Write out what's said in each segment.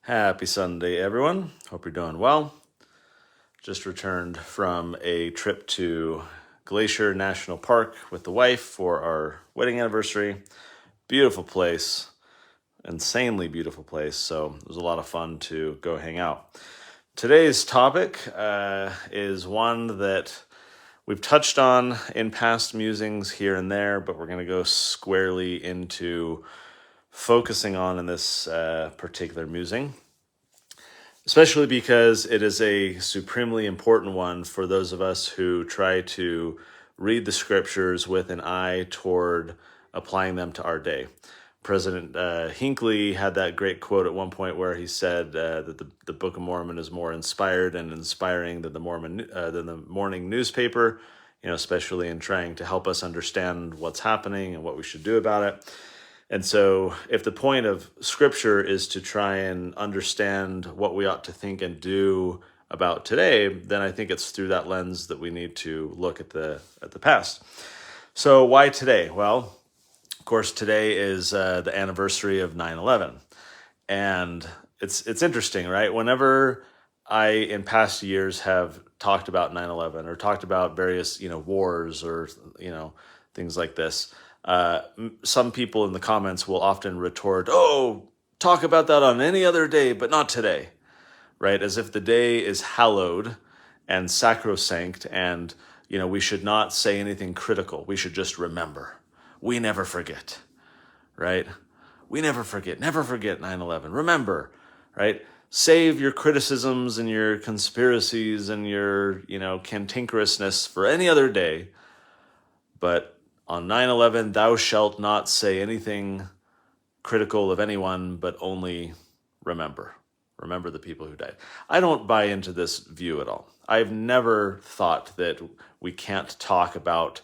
Happy Sunday, everyone. Hope you're doing well. Just returned from a trip to Glacier National Park with the wife for our wedding anniversary. Beautiful place, insanely beautiful place. So it was a lot of fun to go hang out. Today's topic is one that we've touched on in past musings here and there, but we're going to go squarely into focusing on in this particular musing, especially because it is a supremely important one for those of us who try to read the scriptures with an eye toward applying them to our day. President Hinckley had that great quote at one point where he said that the Book of Mormon is more inspired and inspiring than the morning newspaper, especially in trying to help us understand what's happening and what we should do about it. And so if the point of Scripture is to try and understand what we ought to think and do about today, then I think it's through that lens that we need to look at the past. So why today? Well, of course, today is the anniversary of 9/11. And it's interesting, right? Whenever I, in past years, have talked about 9/11 or talked about various, wars or, things like this, some people in the comments will often retort, "Oh, talk about that on any other day, but not today," right? As if the day is hallowed and sacrosanct and, we should not say anything critical. We should just remember. We never forget, right? We never forget 9/11. Remember, right? Save your criticisms and your conspiracies and your, cantankerousness for any other day, but on 9/11, thou shalt not say anything critical of anyone, but only remember. Remember the people who died. I don't buy into this view at all. I've never thought that we can't talk about,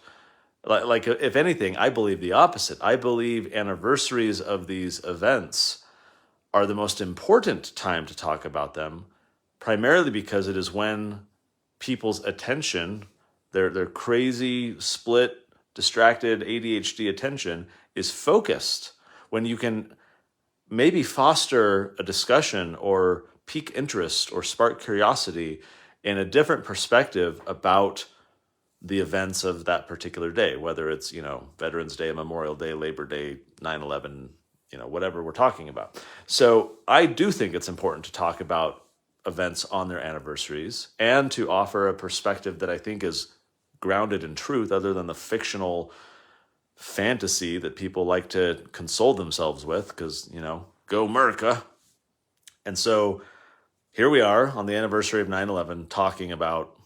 like if anything, I believe the opposite. I believe anniversaries of these events are the most important time to talk about them, primarily because it is when people's attention, their crazy, split, distracted ADHD attention is focused, when you can maybe foster a discussion or pique interest or spark curiosity in a different perspective about the events of that particular day, whether it's, Veterans Day, Memorial Day, Labor Day, 9/11, whatever we're talking about. So I do think it's important to talk about events on their anniversaries and to offer a perspective that I think is grounded in truth, other than the fictional fantasy that people like to console themselves with, because, go America. And so here we are on the anniversary of 9/11 talking about,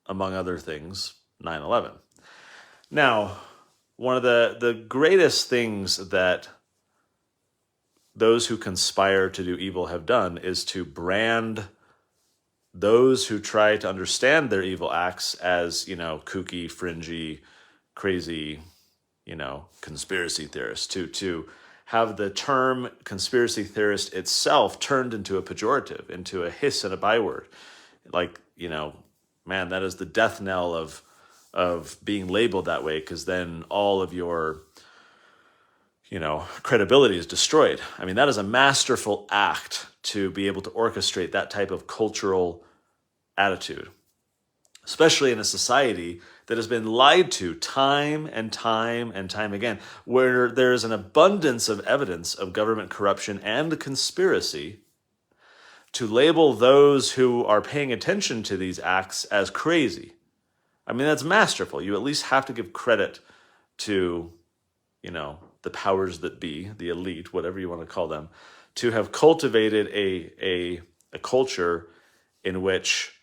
among other things, 9/11. Now, one of the greatest things that those who conspire to do evil have done is to brand those who try to understand their evil acts as, kooky, fringy, crazy, conspiracy theorists, to have the term conspiracy theorist itself turned into a pejorative, into a hiss and a byword. Like, man, that is the death knell of being labeled that way, because then all of your, credibility is destroyed. I mean, that is a masterful act to be able to orchestrate that type of cultural attitude, especially in a society that has been lied to time and time and time again, where there is an abundance of evidence of government corruption and conspiracy. To label those who are paying attention to these acts as crazy, I mean, that's masterful. You at least have to give credit to, the powers that be, the elite, whatever you want to call them, to have cultivated a culture in which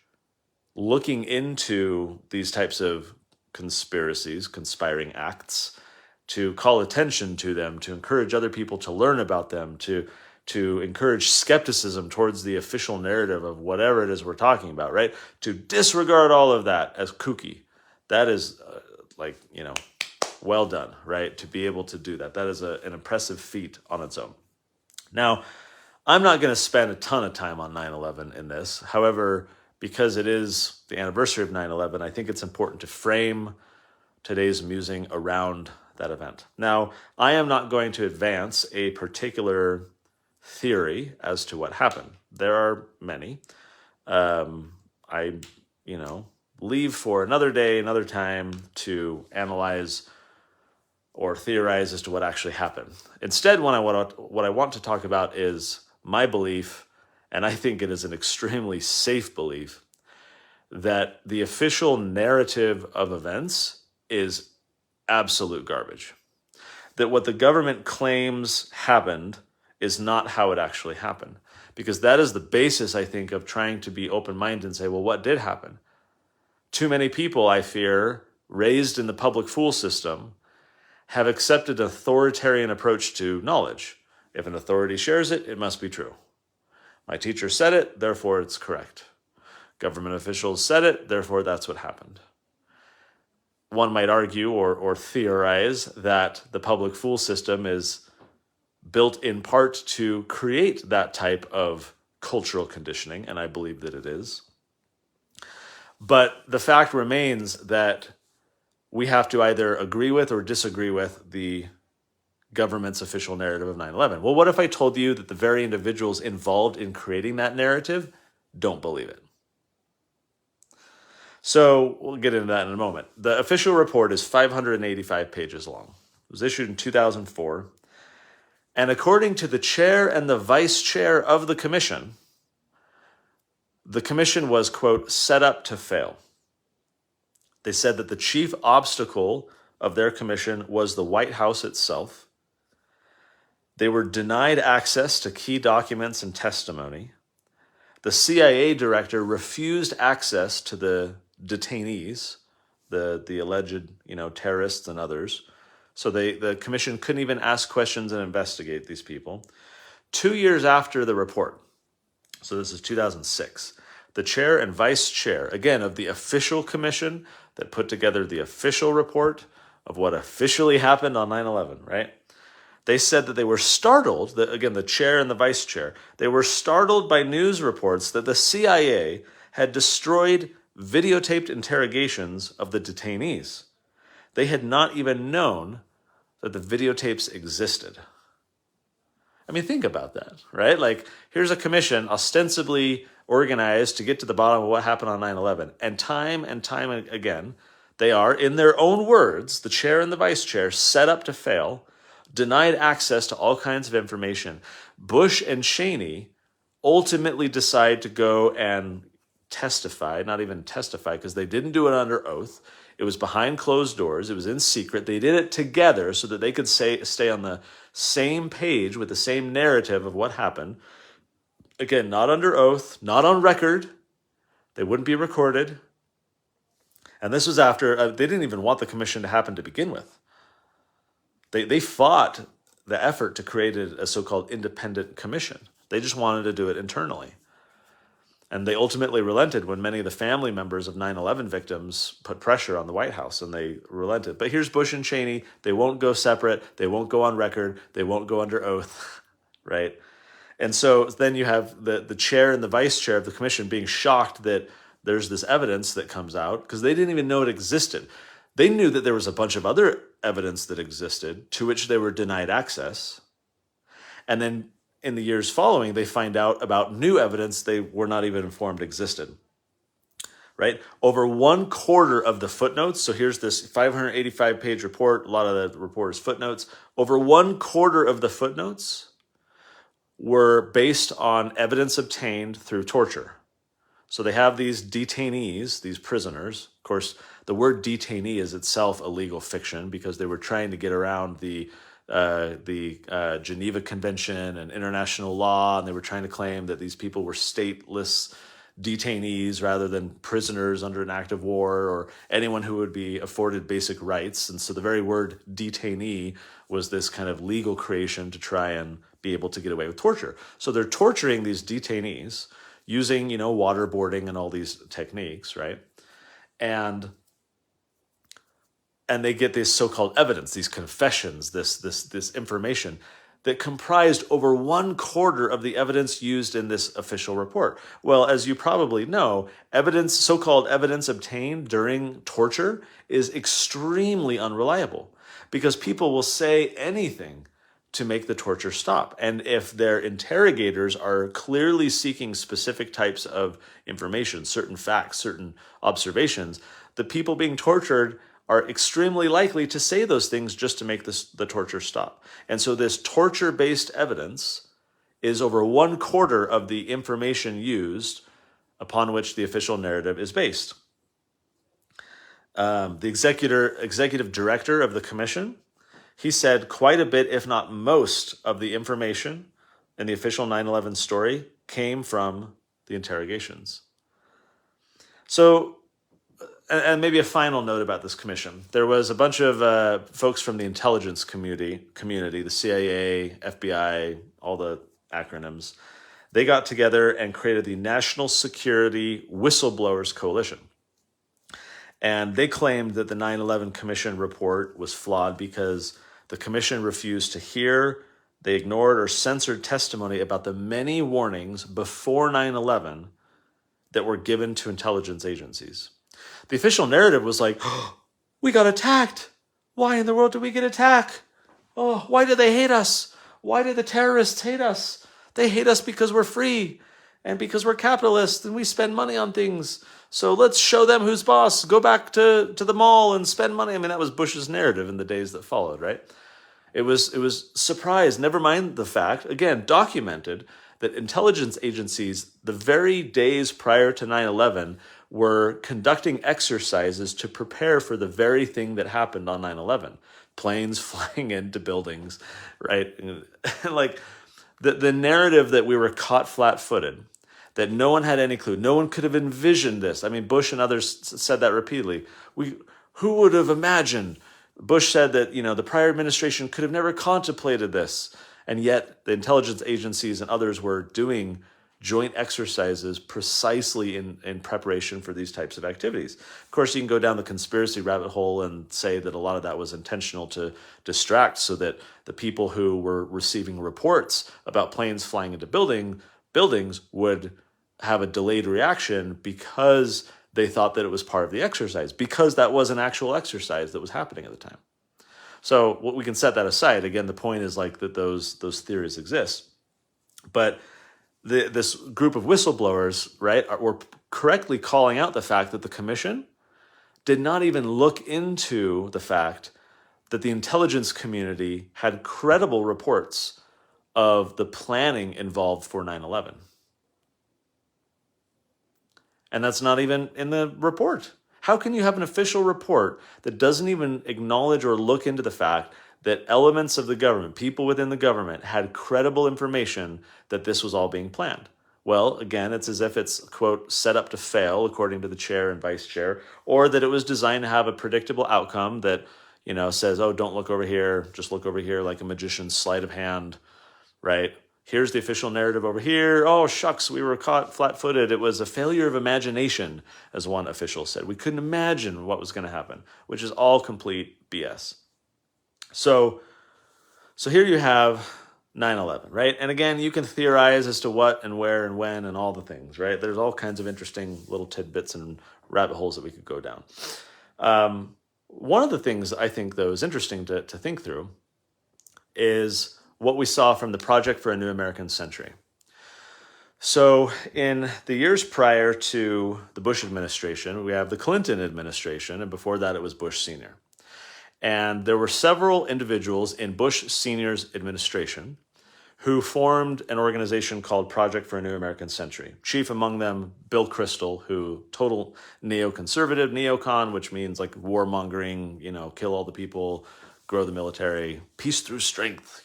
looking into these types of conspiracies, conspiring acts, to call attention to them, to encourage other people to learn about them, to encourage skepticism towards the official narrative of whatever it is we're talking about, right? To disregard all of that as kooky. That is well done, right? To be able to do that. That is an impressive feat on its own. Now, I'm not going to spend a ton of time on 9/11 in this. However, because it is the anniversary of 9/11, I think it's important to frame today's musing around that event. Now, I am not going to advance a particular theory as to what happened. There are many. I, leave for another day, another time to analyze or theorize as to what actually happened. Instead, what I want to talk about is my belief, and I think it is an extremely safe belief, that the official narrative of events is absolute garbage. That what the government claims happened is not how it actually happened. Because that is the basis, I think, of trying to be open-minded and say, well, what did happen? Too many people, I fear, raised in the public school system, have accepted an authoritarian approach to knowledge. If an authority shares it, it must be true. My teacher said it, therefore it's correct. Government officials said it, therefore that's what happened. One might argue or theorize that the public school system is built in part to create that type of cultural conditioning, and I believe that it is. But the fact remains that we have to either agree with or disagree with the government's official narrative of 9/11. Well, what if I told you that the very individuals involved in creating that narrative don't believe it? So we'll get into that in a moment. The official report is 585 pages long. It was issued in 2004. And according to the chair and the vice chair of the commission was, quote, set up to fail. They said that the chief obstacle of their commission was the White House itself. They were denied access to key documents and testimony. The CIA director refused access to the detainees, the alleged, terrorists and others. So the commission couldn't even ask questions and investigate these people. 2 years after the report, so this is 2006, the chair and vice chair, again, of the official commission that put together the official report of what officially happened on 9/11, right? They said that they were startled, the chair and the vice chair, they were startled by news reports that the CIA had destroyed videotaped interrogations of the detainees. They had not even known that the videotapes existed. I mean, think about that, right? Like, here's a commission ostensibly organized to get to the bottom of what happened on 9/11. And time again, they are, in their own words, the chair and the vice chair, set up to fail, denied access to all kinds of information. Bush and Cheney ultimately decide to go and testify, not even testify, because they didn't do it under oath. It was behind closed doors. It was in secret. They did it together so that they could stay on the same page with the same narrative of what happened. Again, not under oath, not on record. They wouldn't be recorded. And this was after, they didn't even want the commission to happen to begin with. They fought the effort to create a so-called independent commission. They just wanted to do it internally. And they ultimately relented when many of the family members of 9/11 victims put pressure on the White House, and they relented. But here's Bush and Cheney. They won't go separate. They won't go on record. They won't go under oath, right? And so then you have the chair and the vice chair of the commission being shocked that there's this evidence that comes out because they didn't even know it existed. They knew that there was a bunch of other evidence that existed to which they were denied access. And then in the years following, they find out about new evidence they were not even informed existed, right? Over 1/4 of the footnotes, so here's this 585-page report, a lot of the report is footnotes, over 1/4 of the footnotes were based on evidence obtained through torture. So they have these detainees, these prisoners. Of course, the word detainee is itself a legal fiction because they were trying to get around the Geneva Convention and international law, and they were trying to claim that these people were stateless detainees rather than prisoners under an act of war or anyone who would be afforded basic rights. And so the very word detainee was this kind of legal creation to try and be able to get away with torture. So they're torturing these detainees using, waterboarding and all these techniques, right? And they get this so-called evidence, these confessions, this information that comprised over 1/4 of the evidence used in this official report. Well, as you probably know, so-called evidence obtained during torture is extremely unreliable because people will say anything to make the torture stop. And if their interrogators are clearly seeking specific types of information, certain facts, certain observations, the people being tortured are extremely likely to say those things just to make the torture stop. And so this torture-based evidence is over 1/4 of the information used upon which the official narrative is based. The executive director of the commission, he said quite a bit, if not most, of the information in the official 9/11 story came from the interrogations. So, and maybe a final note about this commission. There was a bunch of folks from the intelligence community, the CIA, FBI, all the acronyms. They got together and created the National Security Whistleblowers Coalition. And they claimed that the 9/11 Commission report was flawed because the commission refused to hear, they ignored or censored testimony about the many warnings before 9/11 that were given to intelligence agencies. The official narrative was like, oh, we got attacked. Why in the world did we get attacked? Oh, why did they hate us? Why did the terrorists hate us? They hate us because we're free and because we're capitalists and we spend money on things. So let's show them who's boss. Go back to the mall and spend money. I mean, that was Bush's narrative in the days that followed, right? It was surprise. Never mind the fact, again, documented, that intelligence agencies, the very days prior to 9/11, were conducting exercises to prepare for the very thing that happened on 9/11. Planes flying into buildings, right? Like the narrative that we were caught flat-footed, that no one had any clue. No one could have envisioned this. I mean, Bush and others said that repeatedly. Who would have imagined? Bush said that, the prior administration could have never contemplated this. And yet the intelligence agencies and others were doing joint exercises precisely in preparation for these types of activities. Of course, you can go down the conspiracy rabbit hole and say that a lot of that was intentional to distract so that the people who were receiving reports about planes flying into buildings would have a delayed reaction because they thought that it was part of the exercise, because that was an actual exercise that was happening at the time. So we can set that aside. Again, the point is like that those theories exist. But this group of whistleblowers, right, were correctly calling out the fact that the commission did not even look into the fact that the intelligence community had credible reports of the planning involved for 9/11. And that's not even in the report. How can you have an official report that doesn't even acknowledge or look into the fact that elements of the government, people within the government, had credible information that this was all being planned? Well, again, it's as if it's, quote, set up to fail, according to the chair and vice chair, or that it was designed to have a predictable outcome that, says, oh, don't look over here, just look over here, like a magician's sleight of hand, right? Here's the official narrative over here. Oh, shucks, we were caught flat-footed. It was a failure of imagination, as one official said. We couldn't imagine what was going to happen, which is all complete BS. So here you have 9/11, right? And again, you can theorize as to what and where and when and all the things, right? There's all kinds of interesting little tidbits and rabbit holes that we could go down. One of the things I think, though, is interesting to think through is what we saw from the Project for a New American Century. So in the years prior to the Bush administration, we have the Clinton administration, and before that it was Bush Sr. And there were several individuals in Bush Sr.'s administration who formed an organization called Project for a New American Century. Chief among them, Bill Kristol, who total neoconservative, neocon, which means like warmongering, kill all the people, grow the military, peace through strength,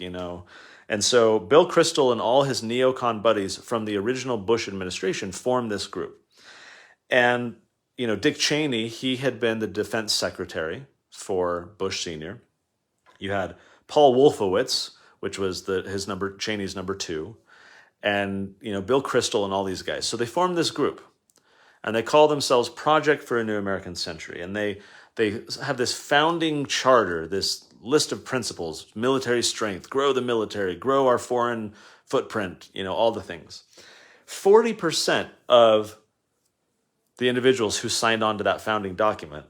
And so Bill Kristol and all his neocon buddies from the original Bush administration formed this group. And, Dick Cheney, he had been the defense secretary for Bush Sr. You had Paul Wolfowitz, which was Cheney's number 2, and, Bill Kristol and all these guys. So they formed this group, and they call themselves Project for a New American Century. And they have this founding charter, this list of principles: military strength, grow the military, grow our foreign footprint, all the things. 40% of the individuals who signed on to that founding document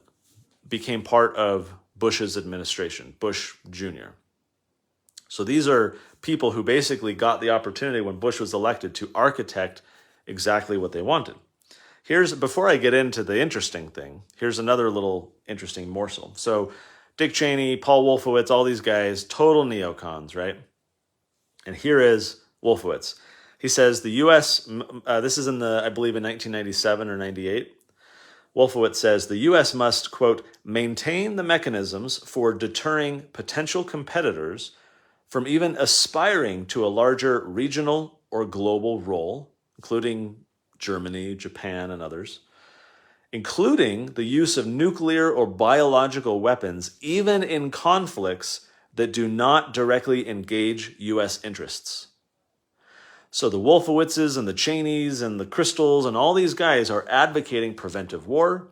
became part of Bush's administration, Bush Jr. So these are people who basically got the opportunity when Bush was elected to architect exactly what they wanted. Before I get into the interesting thing, here's another little interesting morsel. So Dick Cheney, Paul Wolfowitz, all these guys, total neocons, right? And here is Wolfowitz. He says the U.S., this is I believe in 1997 or 98. Wolfowitz says the U.S. must, quote, maintain the mechanisms for deterring potential competitors from even aspiring to a larger regional or global role, including Germany, Japan, and others, including the use of nuclear or biological weapons, even in conflicts that do not directly engage U.S. interests. So the Wolfowitzes and the Cheneys and the Crystals and all these guys are advocating preventive war.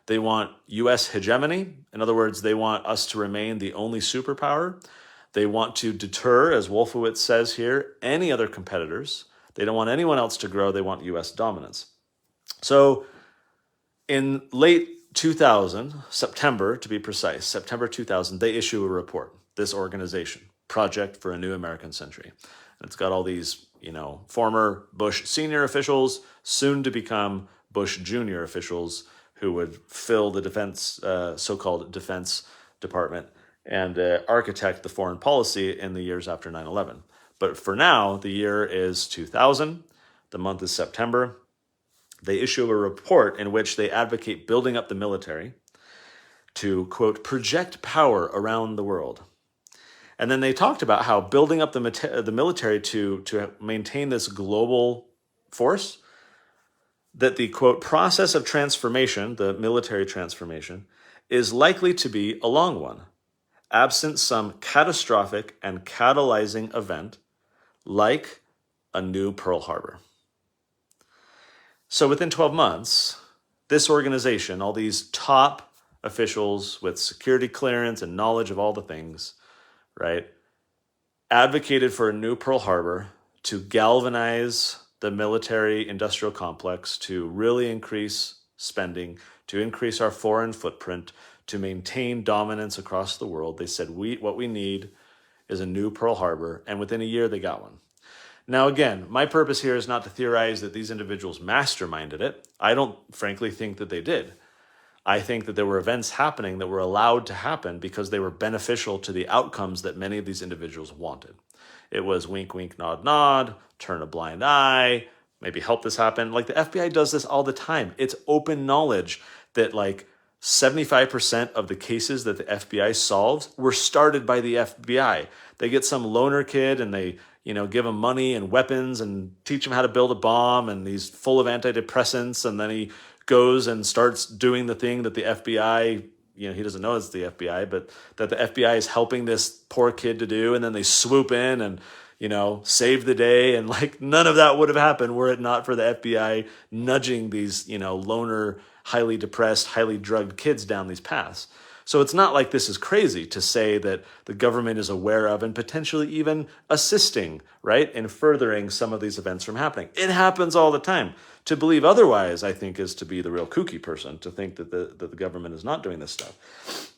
They want U.S. hegemony. In other words, they want us to remain the only superpower. They want to deter, as Wolfowitz says here, any other competitors. They don't want anyone else to grow. They want U.S. dominance. So in late 2000, September to be precise, September 2000, they issue a report, this organization, Project for a New American Century. And it's got all these, former Bush senior officials, soon to become Bush junior officials who would fill the so-called Defense Department and architect the foreign policy in the years after 9/11. But for now, the year is 2000. The month is September. They issue a report in which they advocate building up the military to, quote, project power around the world. And then they talked about how building up the military to maintain this global force, that the, quote, process of transformation, the military transformation, is likely to be a long one, absent some catastrophic and catalyzing event like a new Pearl Harbor. So within 12 months, this organization, all these top officials with security clearance and knowledge of all the things, right, advocated for a new Pearl Harbor to galvanize the military industrial complex, to really increase spending, to increase our foreign footprint, to maintain dominance across the world. They said, what we need is a new Pearl Harbor, and within a year they got one. Now, again, my purpose here is not to theorize that these individuals masterminded it. I don't, frankly, think that they did. I think that there were events happening that were allowed to happen because they were beneficial to the outcomes that many of these individuals wanted. It was wink, wink, nod, nod, turn a blind eye, maybe help this happen. Like the FBI does this all the time. It's open knowledge that 75% of the cases that the FBI solves were started by the FBI. They get some loner kid and they give him money and weapons and teach him how to build a bomb, and he's full of antidepressants, and then he goes and starts doing the thing that the FBI, he doesn't know it's the FBI, but that the FBI is helping this poor kid to do, and then they swoop in and, save the day, and none of that would have happened were it not for the FBI nudging these, loner, highly depressed, highly drugged kids down these paths. So it's not like this is crazy to say that the government is aware of and potentially even assisting, right, in furthering some of these events from happening. It happens all the time. To believe otherwise, I think, is to be the real kooky person, to think that the government is not doing this stuff.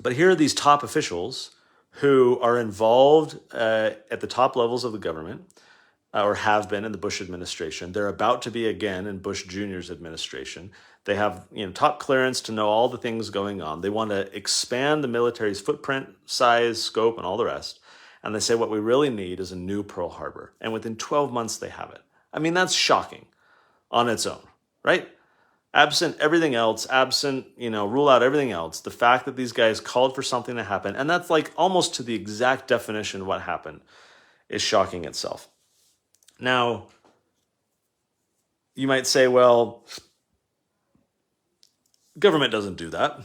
But here are these top officials who are involved at the top levels of the government, or have been in the Bush administration. They're about to be again in Bush Jr.'s administration. They have top clearance to know all the things going on. They want to expand the military's footprint, size, scope, and all the rest. And they say what we really need is a new Pearl Harbor. And within 12 months, they have it. I mean, that's shocking on its own, right? Absent everything else, rule out everything else, the fact that these guys called for something to happen, and that's almost to the exact definition of what happened, is shocking itself. Now, you might say, well, government doesn't do that.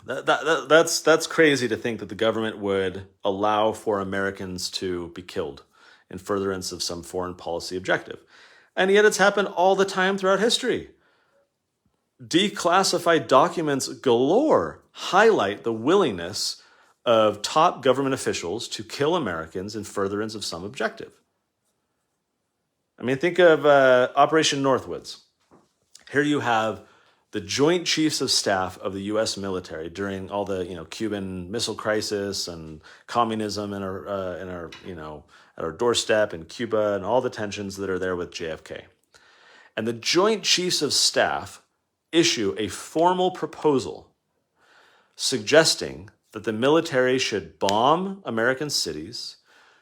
That's crazy to think that the government would allow for Americans to be killed in furtherance of some foreign policy objective. And yet it's happened all the time throughout history. Declassified documents galore highlight the willingness of top government officials to kill Americans in furtherance of some objective. I mean, think of Operation Northwoods. Here you have the Joint Chiefs of Staff of the U.S. military during all the Cuban Missile Crisis and communism in our at our doorstep in Cuba and all the tensions that are there with JFK. And the Joint Chiefs of Staff issue a formal proposal suggesting that the military should bomb American cities,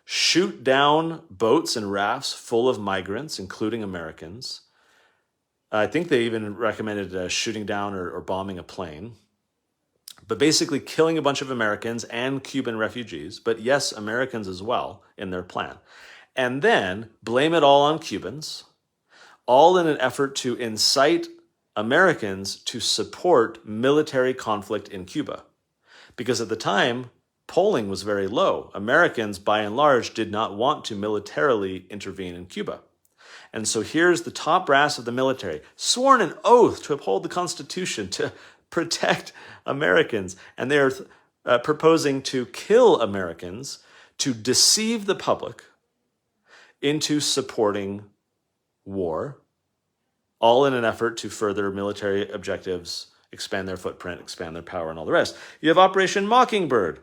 shoot down boats and rafts full of migrants, including Americans. I think they even recommended shooting down or bombing a plane, but basically killing a bunch of Americans and Cuban refugees, but yes, Americans as well in their plan. And then blame it all on Cubans, all in an effort to incite Americans to support military conflict in Cuba. Because at the time, polling was very low. Americans, by and large, did not want to militarily intervene in Cuba. And so here's the top brass of the military, sworn an oath to uphold the Constitution, to protect Americans. And they're proposing to kill Americans, to deceive the public into supporting war, all in an effort to further military objectives, expand their footprint, expand their power, and all the rest. You have Operation Mockingbird,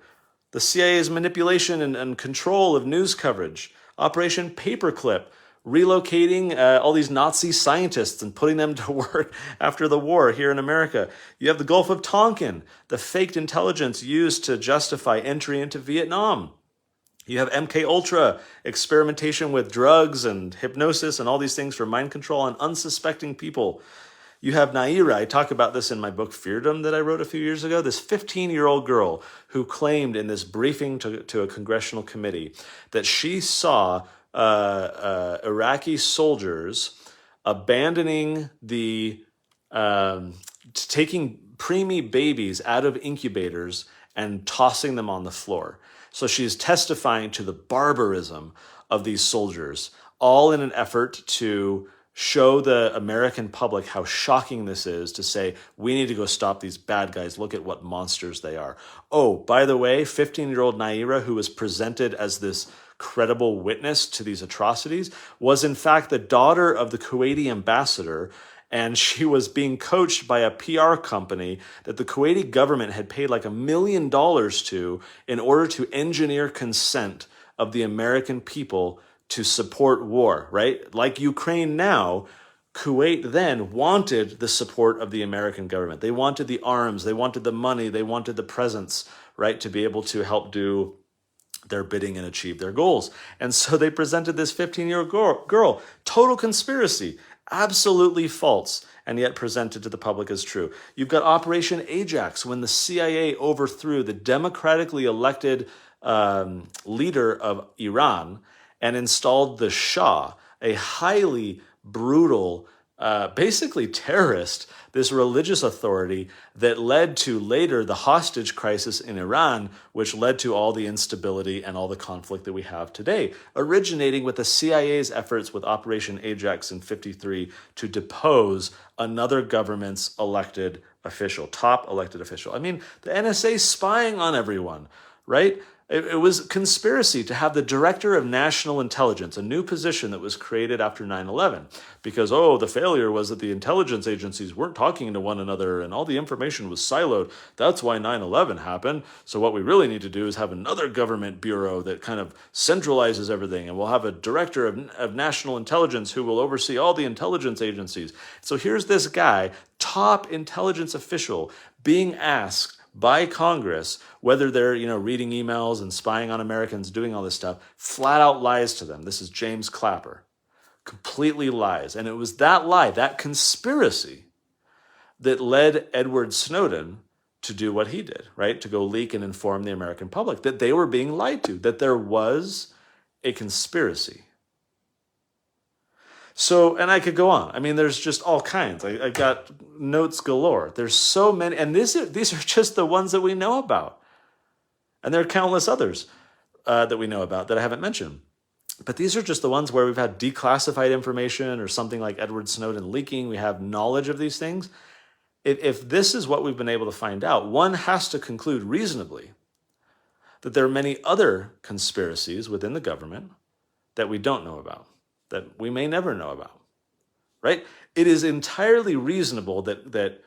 the CIA's manipulation and control of news coverage. Operation Paperclip, relocating all these Nazi scientists and putting them to work after the war here in America. You have the Gulf of Tonkin, the faked intelligence used to justify entry into Vietnam. You have MK Ultra, experimentation with drugs and hypnosis and all these things for mind control on unsuspecting people. You have Naira. I talk about this in my book Feardom that I wrote a few years ago. This 15-year-old girl who claimed in this briefing to a congressional committee that she saw Iraqi soldiers abandoning taking preemie babies out of incubators and tossing them on the floor. So she's testifying to the barbarism of these soldiers, all in an effort to show the American public how shocking this is, to say, we need to go stop these bad guys. Look at what monsters they are. Oh, by the way, 15-year-old Naira, who was presented as this credible witness to these atrocities, was in fact the daughter of the Kuwaiti ambassador, and she was being coached by a PR company that the Kuwaiti government had paid like $1 million to in order to engineer consent of the American people to support war, right? Like Ukraine now, Kuwait then wanted the support of the American government. They wanted the arms, they wanted the money, they wanted the presence, right, to be able to help do their bidding and achieve their goals. And so they presented this 15-year-old girl, total conspiracy, absolutely false, and yet presented to the public as true. You've got Operation Ajax, when the CIA overthrew the democratically elected leader of Iran and installed the Shah, a highly brutal, basically terrorist, this religious authority that led to later the hostage crisis in Iran, which led to all the instability and all the conflict that we have today, originating with the CIA's efforts with Operation Ajax in '53 to depose another government's elected official, top elected official. I mean, the NSA spying on everyone, right? It was conspiracy to have the Director of National Intelligence, a new position that was created after 9/11, because, the failure was that the intelligence agencies weren't talking to one another and all the information was siloed. That's why 9/11 happened. So what we really need to do is have another government bureau that kind of centralizes everything, and we'll have a Director of National Intelligence who will oversee all the intelligence agencies. So here's this guy, top intelligence official, being asked by Congress whether they're, reading emails and spying on Americans, doing all this stuff, flat out lies to them. This is James Clapper. Completely lies. And it was that lie, that conspiracy, that led Edward Snowden to do what he did, right? To go leak and inform the American public that they were being lied to, that there was a conspiracy. So, and I could go on. I mean, there's just all kinds. I got notes galore. There's so many, and these are just the ones that we know about. And there are countless others that we know about that I haven't mentioned. But these are just the ones where we've had declassified information or something like Edward Snowden leaking. We have knowledge of these things. If this is what we've been able to find out, one has to conclude reasonably that there are many other conspiracies within the government that we don't know about, that we may never know about, right? It is entirely reasonable that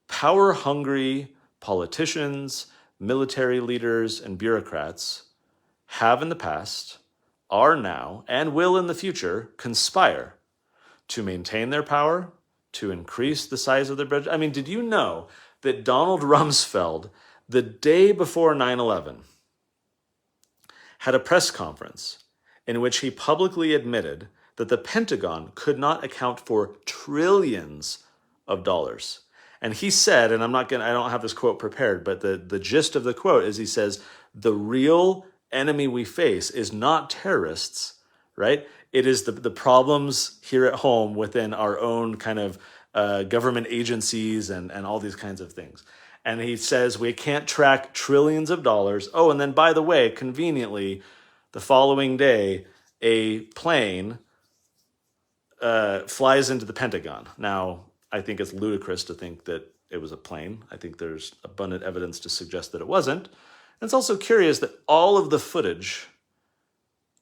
power-hungry politicians, military leaders, and bureaucrats have in the past, are now, and will in the future conspire to maintain their power, to increase the size of their budget. I mean, did you know that Donald Rumsfeld, the day before 9/11, had a press conference in which he publicly admitted that the Pentagon could not account for trillions of dollars? And he said, and I don't have this quote prepared, but the gist of the quote is he says, the real enemy we face is not terrorists, right? It is the problems here at home within our own kind of government agencies and all these kinds of things. And he says we can't track trillions of dollars. Oh, and then by the way, conveniently, the following day, a plane flies into the Pentagon. Now, I think it's ludicrous to think that it was a plane. I think there's abundant evidence to suggest that it wasn't. And it's also curious that all of the footage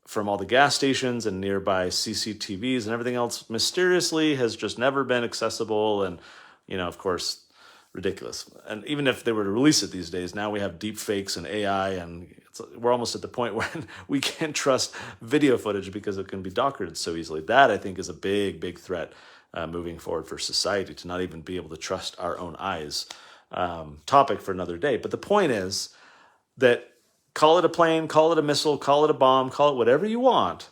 from all the gas stations and nearby CCTVs and everything else mysteriously has just never been accessible and, of course, ridiculous. And even if they were to release it these days, now we have deep fakes and AI, and we're almost at the point where we can't trust video footage because it can be doctored so easily. That, I think, is a big, big threat moving forward for society, to not even be able to trust our own eyes. Topic for another day. But the point is that call it a plane, call it a missile, call it a bomb, call it whatever you want.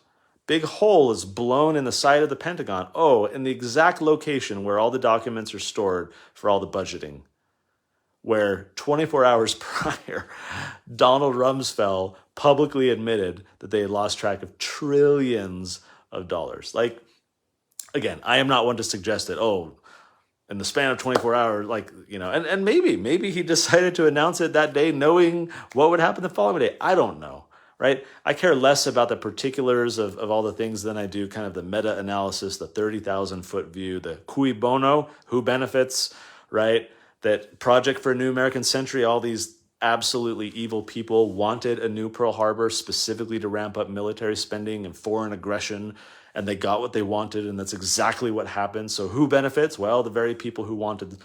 Big hole is blown in the side of the Pentagon. Oh, in the exact location where all the documents are stored for all the budgeting, where 24 hours prior, Donald Rumsfeld publicly admitted that they had lost track of trillions of dollars. Like, again, I am not one to suggest that, in the span of 24 hours, and maybe he decided to announce it that day knowing what would happen the following day. I don't know, right? I care less about the particulars of all the things than I do kind of the meta-analysis, the 30,000-foot view, the cui bono, who benefits, right? That Project for a New American Century, all these absolutely evil people wanted a new Pearl Harbor specifically to ramp up military spending and foreign aggression, and they got what they wanted, and that's exactly what happened. So who benefits? Well, the very people who wanted,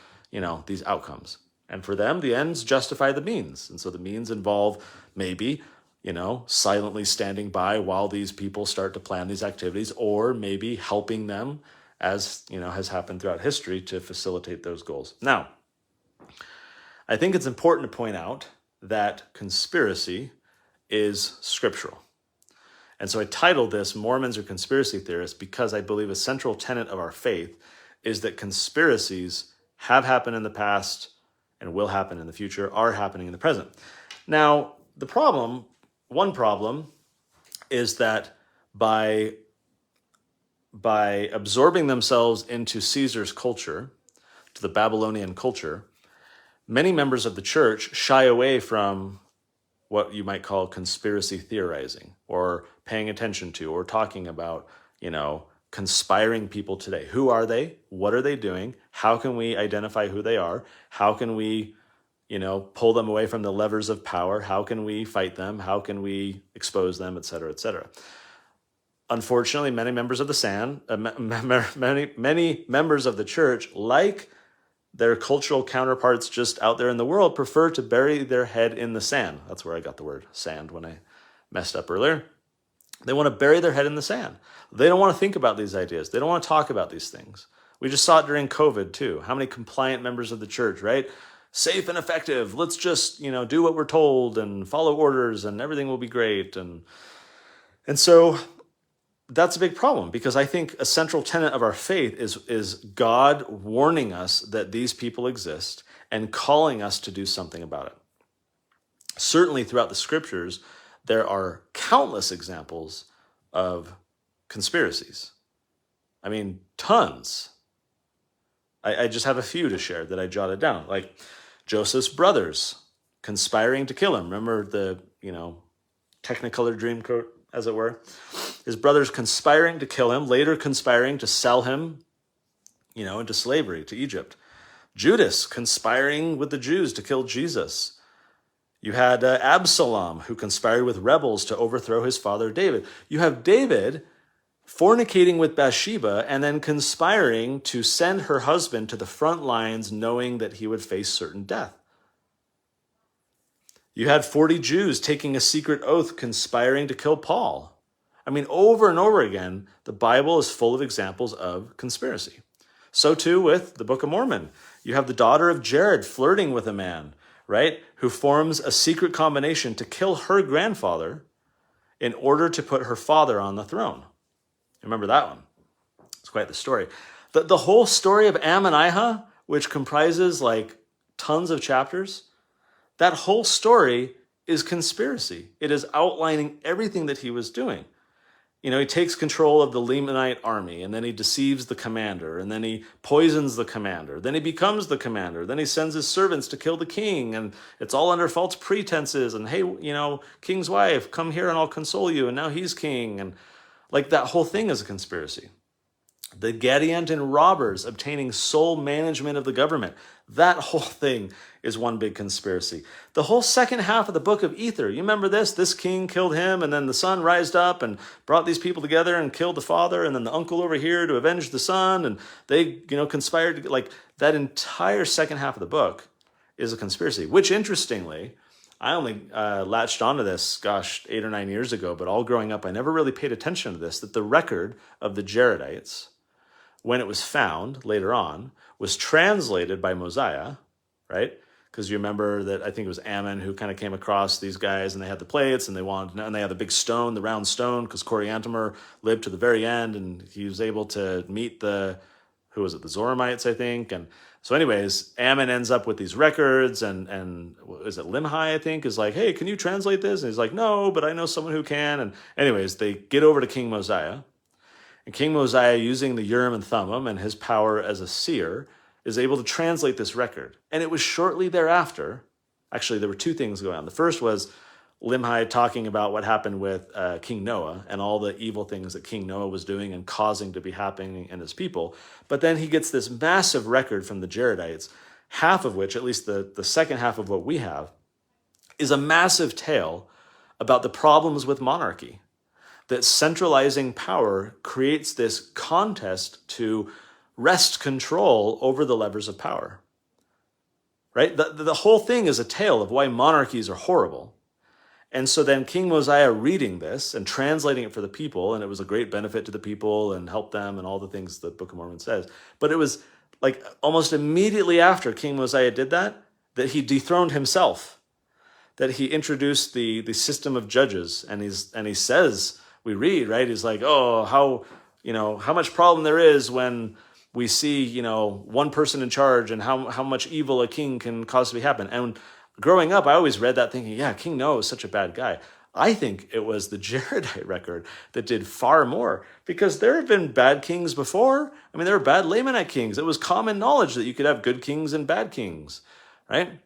these outcomes. And for them, the ends justify the means. And so the means involve maybe, silently standing by while these people start to plan these activities, or maybe helping them, as, has happened throughout history, to facilitate those goals. Now, I think it's important to point out that conspiracy is scriptural. And so I titled this Mormons or Conspiracy Theorists because I believe a central tenet of our faith is that conspiracies have happened in the past and will happen in the future, are happening in the present. Now, one problem is that by absorbing themselves into Caesar's culture, to the Babylonian culture, many members of the church shy away from what you might call conspiracy theorizing, or paying attention to, or talking about, conspiring people today. Who are they? What are they doing? How can we identify who they are? How can we, pull them away from the levers of power? How can we fight them? How can we expose them, et cetera, et cetera? Unfortunately, many members of many members of the church, like their cultural counterparts just out there in the world, prefer to bury their head in the sand. That's where I got the word sand when I messed up earlier. They want to bury their head in the sand. They don't want to think about these ideas. They don't want to talk about these things. We just saw it during COVID too. How many compliant members of the church, right? Safe and effective. Let's just, do what we're told and follow orders and everything will be great. And so that's a big problem, because I think a central tenet of our faith is God warning us that these people exist and calling us to do something about it. Certainly throughout the scriptures, there are countless examples of conspiracies. I mean, tons. I just have a few to share that I jotted down, like Joseph's brothers conspiring to kill him. Remember the, Technicolor Dreamcoat, as it were? His brothers conspiring to kill him, later conspiring to sell him, into slavery to Egypt. Judas conspiring with the Jews to kill Jesus. You had Absalom, who conspired with rebels to overthrow his father David. You have David fornicating with Bathsheba and then conspiring to send her husband to the front lines knowing that he would face certain death. You had 40 Jews taking a secret oath conspiring to kill Paul. I mean, over and over again, the Bible is full of examples of conspiracy. So too with the Book of Mormon. You have the daughter of Jared flirting with a man, right, who forms a secret combination to kill her grandfather in order to put her father on the throne. Remember that one? It's quite the story. The whole story of Ammonihah, which comprises like tons of chapters, that whole story is conspiracy. It is outlining everything that he was doing. You know, he takes control of the Lamanite army, and then he deceives the commander, and then he poisons the commander. Then he becomes the commander. Then he sends his servants to kill the king, and it's all under false pretenses. And hey, you know, king's wife, come here and I'll console you. And now he's king. And like that whole thing is a conspiracy. The Gadianton robbers obtaining sole management of the government. That whole thing is one big conspiracy. The whole second half of the book of Ether, you remember this? This king killed him, and then the son rised up and brought these people together and killed the father, and then the uncle over here to avenge the son, and they, you know, conspired. Like that entire second half of the book is a conspiracy, which interestingly, I only latched onto this, 8 or 9 years ago, but all growing up, I never really paid attention to this, that the record of the Jaredites, when it was found later on, was translated by Mosiah, right? Because you remember that I think it was Ammon who kind of came across these guys, and they had the plates, and they had the big stone, the round stone, because Coriantumr lived to the very end, and he was able to meet the Zoramites, I think. And so anyways, Ammon ends up with these records, and is it Limhi, I think, is like, hey, can you translate this? And he's like, no, but I know someone who can. And anyways, they get over to King Mosiah. And King Mosiah, using the Urim and Thummim and his power as a seer, is able to translate this record. And it was shortly thereafter, actually there were two things going on. The first was Limhi talking about what happened with King Noah and all the evil things that King Noah was doing and causing to be happening in his people. But then he gets this massive record from the Jaredites, half of which, at least the second half of what we have, is a massive tale about the problems with monarchy. That centralizing power creates this contest to wrest control over the levers of power, right? The whole thing is a tale of why monarchies are horrible. And so then King Mosiah reading this and translating it for the people, and it was a great benefit to the people and helped them and all the things the Book of Mormon says. But it was like almost immediately after King Mosiah did that he dethroned himself, that he introduced the system of judges. And he says, we read, right? He's like, oh, how much problem there is when we see, one person in charge, and how much evil a king can cause to be happen. And growing up, I always read that thinking, yeah, King Noah is such a bad guy. I think it was the Jaredite record that did far more, because there have been bad kings before. I mean, there were bad Lamanite kings. It was common knowledge that you could have good kings and bad kings, right?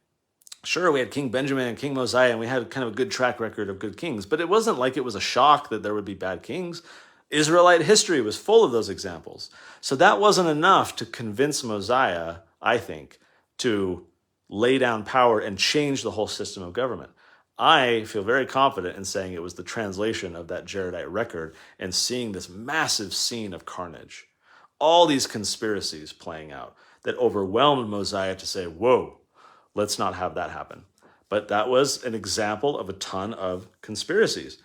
Sure, we had King Benjamin and King Mosiah, and we had kind of a good track record of good kings, but it wasn't like it was a shock that there would be bad kings. Israelite history was full of those examples. So that wasn't enough to convince Mosiah, I think, to lay down power and change the whole system of government. I feel very confident in saying it was the translation of that Jaredite record and seeing this massive scene of carnage. All these conspiracies playing out that overwhelmed Mosiah to say, whoa, let's not have that happen. But that was an example of a ton of conspiracies.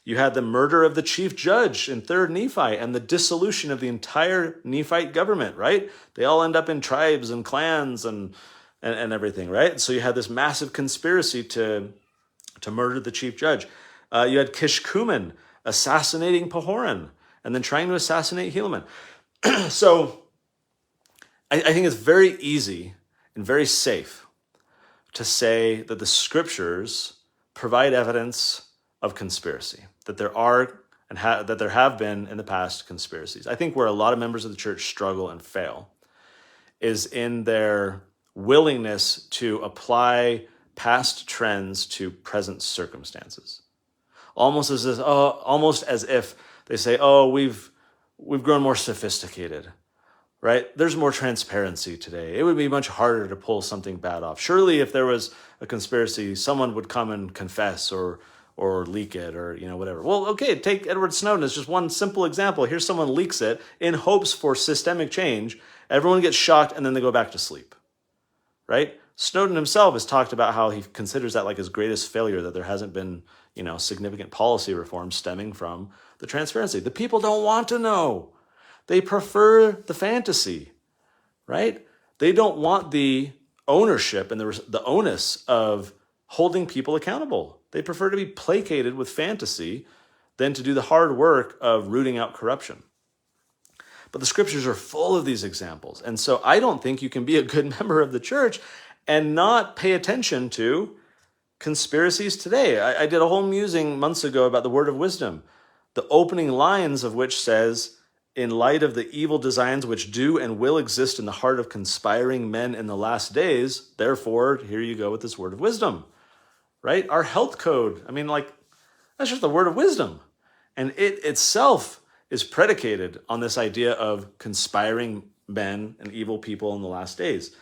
You had the murder of the chief judge in 3rd Nephi and the dissolution of the entire Nephite government, right? They all end up in tribes and clans and everything, right? So you had this massive conspiracy to murder the chief judge. You had Kishkumen assassinating Pahoran and then trying to assassinate Helaman. So I think it's very easy and very safe to say that the scriptures provide evidence of conspiracy, that there are that there have been in the past conspiracies. I think where a lot of members of the church struggle and fail is in their willingness to apply past trends to present circumstances. Almost as if they say, oh, we've grown more sophisticated. Right? There's more transparency today. It would be much harder to pull something bad off. Surely if there was a conspiracy, someone would come and confess or or leak it or, whatever. Well, okay, take Edward Snowden as just one simple example. Here's someone leaks it in hopes for systemic change. Everyone gets shocked and then they go back to sleep, right? Snowden himself has talked about how he considers that like his greatest failure, that there hasn't been, significant policy reform stemming from the transparency. The people don't want to know. They prefer the fantasy, right? They don't want the ownership and the onus of holding people accountable. They prefer to be placated with fantasy than to do the hard work of rooting out corruption. But the scriptures are full of these examples. And so I don't think you can be a good member of the church and not pay attention to conspiracies today. I did a whole musing months ago about the word of wisdom, the opening lines of which says, in light of the evil designs which do and will exist in the heart of conspiring men in the last days, therefore, here you go with this word of wisdom, right? Our health code, that's just the word of wisdom. And it itself is predicated on this idea of conspiring men and evil people in the last days.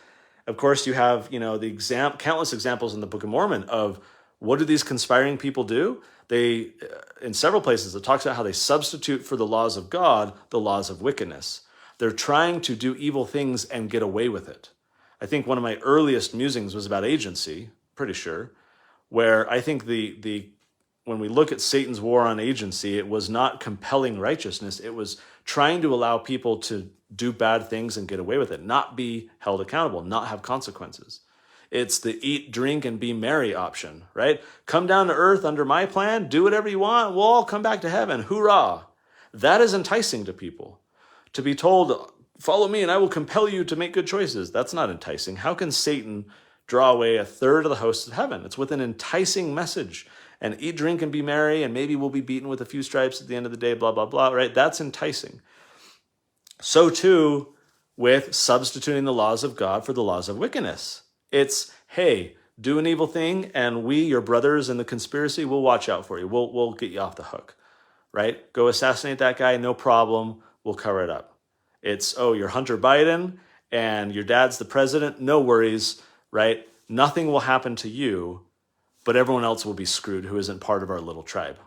Of course, you have, the countless examples in the Book of Mormon of what do these conspiring people do? They, in several places, it talks about how they substitute for the laws of God the laws of wickedness. They're trying to do evil things and get away with it. I think one of my earliest musings was about agency, pretty sure, where I think when we look at Satan's war on agency, it was not compelling righteousness. It was trying to allow people to do bad things and get away with it, not be held accountable, not have consequences. It's the eat, drink, and be merry option, right? Come down to earth under my plan, do whatever you want, we'll all come back to heaven, hoorah. That is enticing to people. To be told, follow me and I will compel you to make good choices, that's not enticing. How can Satan draw away a third of the hosts of heaven? It's with an enticing message. And eat, drink, and be merry, and maybe we'll be beaten with a few stripes at the end of the day, blah, blah, blah, right? That's enticing. So too with substituting the laws of God for the laws of wickedness. It's, hey, do an evil thing, and we, your brothers in the conspiracy, will watch out for you. We'll get you off the hook, right? Go assassinate that guy, no problem. We'll cover it up. It's, oh, you're Hunter Biden, and your dad's the president, no worries, right? Nothing will happen to you, but everyone else will be screwed who isn't part of our little tribe,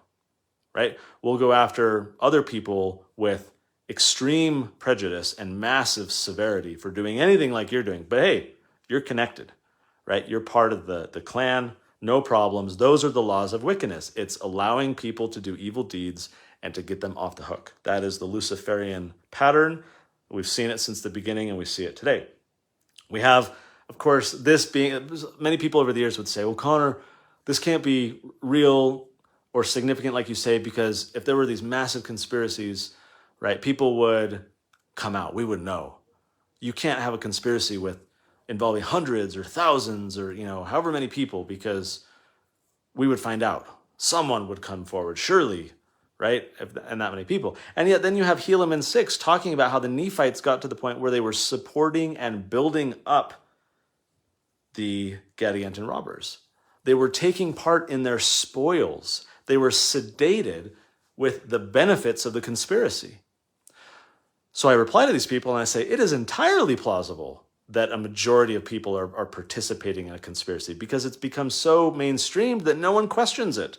right? We'll go after other people with extreme prejudice and massive severity for doing anything like you're doing. But hey, you're connected, right? You're part of the clan, no problems. Those are the laws of wickedness. It's allowing people to do evil deeds and to get them off the hook. That is the Luciferian pattern. We've seen it since the beginning and we see it today. We have, of course, this being, many people over the years would say, well, Connor, this can't be real or significant, like you say, because if there were these massive conspiracies, right, people would come out. We would know. You can't have a conspiracy involving hundreds or thousands or, however many people, because we would find out. Someone would come forward, surely, right, and that many people. And yet then you have Helaman 6 talking about how the Nephites got to the point where they were supporting and building up the Gadianton robbers. They were taking part in their spoils. They were sedated with the benefits of the conspiracy. So I reply to these people and I say, it is entirely plausible that a majority of people are participating in a conspiracy because it's become so mainstreamed that no one questions it,